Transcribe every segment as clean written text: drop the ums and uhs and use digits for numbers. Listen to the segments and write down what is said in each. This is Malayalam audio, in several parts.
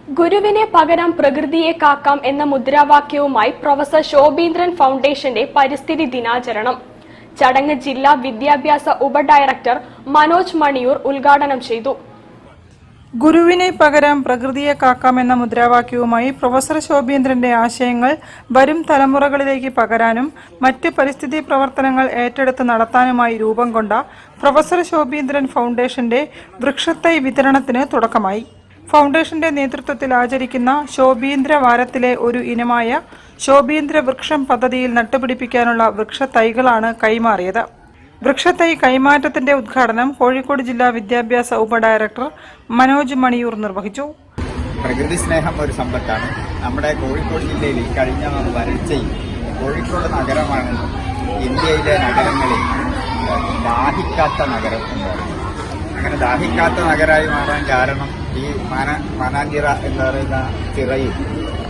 ഗുരുവിനെ പകരം പ്രകൃതിയെ കാക്കാം എന്ന മുദ്രാവാക്യവുമായി പ്രൊഫസർ ശോഭീന്ദ്രൻ ഫൗണ്ടേഷന്റെ പരിസ്ഥിതി ദിനാചരണം. ചടങ്ങ് ജില്ലാ വിദ്യാഭ്യാസ ഉപഡയറക്ടർ മനോജ് മണിയൂർ ഉദ്ഘാടനം ചെയ്തു. ഗുരുവിനെ പകരം പ്രകൃതിയെ കാക്കാം എന്ന മുദ്രാവാക്യവുമായി പ്രൊഫസർ ശോഭീന്ദ്രന്റെ ആശയങ്ങൾ വരും തലമുറകളിലേക്ക് പകരാനും മറ്റ് പരിസ്ഥിതി പ്രവർത്തനങ്ങൾ ഏറ്റെടുത്ത് നടത്താനുമായി രൂപം കൊണ്ട പ്രൊഫസർ ശോഭീന്ദ്രൻ ഫൗണ്ടേഷന്റെ വൃക്ഷത്തൈ വിതരണത്തിന് തുടക്കമായി. ഫൗണ്ടേഷന്റെ നേതൃത്വത്തിൽ ആചരിക്കുന്ന ശോഭീന്ദ്ര വാരത്തിലെ ഒരു ഇനമായ ശോഭീന്ദ്ര വൃക്ഷം പദ്ധതിയിൽ നട്ടുപിടിപ്പിക്കാനുള്ള വൃക്ഷത്തൈകളാണ് കൈമാറിയത്. വൃക്ഷത്തൈ കൈമാറ്റത്തിന്റെ ഉദ്ഘാടനം കോഴിക്കോട് ജില്ലാ വിദ്യാഭ്യാസ ഉപഡയറക്ടർ മനോജ് മണിയൂർ നിർവഹിച്ചു. പ്രകൃതി സ്നേഹം ഒരു സമ്പത്താണ്. നമ്മുടെ കോഴിക്കോട് ജില്ലയിൽ കഴിഞ്ഞ വരൾച്ചയിൽ കോഴിക്കോട് നഗരമാണ് ഇന്ത്യയിലെ നഗരങ്ങളിൽ ദാഹിക്കാത്ത നഗരം എന്ന് പറയുന്നത്. അങ്ങനെ ദാഹിക്കാത്ത നഗരമായി മാറാൻ കാരണം ഈ മാനാഞ്ചിറ എന്ന് പറയുന്ന ചിറയിൽ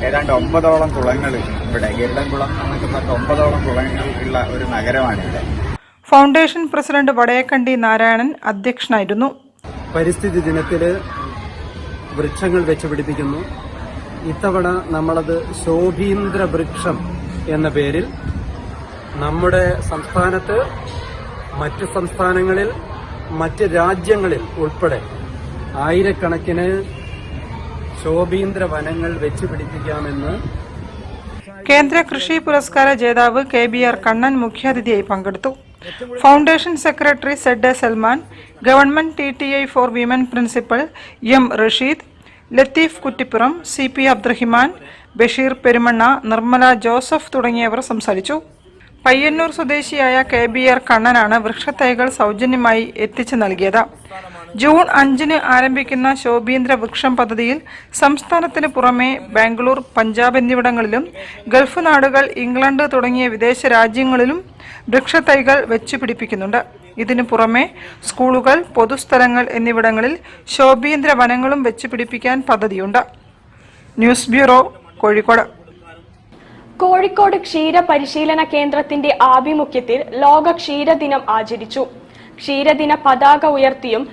ഏതാണ്ട് 9ഓളം കുളങ്ങൾ ഇവിടെ ഗരുഡൻകുളം എന്നൊക്കെ പറഞ്ഞ 9ഓളം കുളങ്ങൾ ഉള്ള ഒരു നഗരമാണിവിടെ. ഫൗണ്ടേഷൻ പ്രസിഡന്റ് വടയക്കണ്ടി നാരായണൻ അധ്യക്ഷനായിരുന്നു. പരിസ്ഥിതി ദിനത്തിൽ വൃക്ഷങ്ങൾ വെച്ചുപിടിപ്പിക്കുന്നു. ഇത്തവണ നമ്മളത് ശോഭീന്ദ്ര വൃക്ഷം എന്ന പേരിൽ നമ്മുടെ സംസ്ഥാനത്ത്, മറ്റു സംസ്ഥാനങ്ങളിൽ, മറ്റ് രാജ്യങ്ങളിൽ ഉൾപ്പെടെ ആയിരക്കണക്കിന് ശോഭീന്ദ്ര വനങ്ങൾ വെച്ചുപിടിപ്പിക്കാമെന്ന് കേന്ദ്ര കൃഷി പുരസ്കാര ജേതാവ് KBR കണ്ണൻ മുഖ്യാതിഥിയായി പങ്കെടുത്തു. Foundation secretary ZA Salman, government TTI for women principal M Rasheed, Latheef Kuttippuram, CP Abdurahiman, Basheer Perumanna, Nirmala Joseph തുടങ്ങിയവർ സംസാരിച്ചു. പയ്യന്നൂർ സ്വദേശിയായ KBR കണ്ണനാണ് വൃക്ഷത്തൈകൾ സൗജന്യമായി എത്തിച്ചു നൽകിയത്. ജൂൺ 5-ന് ആരംഭിക്കുന്ന ശോഭീന്ദ്ര വൃക്ഷം പദ്ധതിയിൽ സംസ്ഥാനത്തിന് പുറമെ ബാംഗ്ലൂർ, പഞ്ചാബ് എന്നിവിടങ്ങളിലും ഗൾഫ് നാടുകൾ, ഇംഗ്ലണ്ട് തുടങ്ങിയ വിദേശ രാജ്യങ്ങളിലും വൃക്ഷത്തൈകൾ വെച്ചുപിടിപ്പിക്കുന്നുണ്ട്. ഇതിനു പുറമെ സ്കൂളുകൾ, പൊതുസ്ഥലങ്ങൾ എന്നിവിടങ്ങളിൽ ശോഭീന്ദ്ര വനങ്ങളും വെച്ചുപിടിപ്പിക്കാൻ പദ്ധതിയുണ്ട്. News bureau, Kozhikode. കോഴിക്കോട് ക്ഷീര പരിശീലന കേന്ദ്രത്തിന്റെ ആഭിമുഖ്യത്തിൽ ലോക ക്ഷീരദിനം ആചരിച്ചു. ക്ഷീരദിന പതാക ഉയർത്തിയും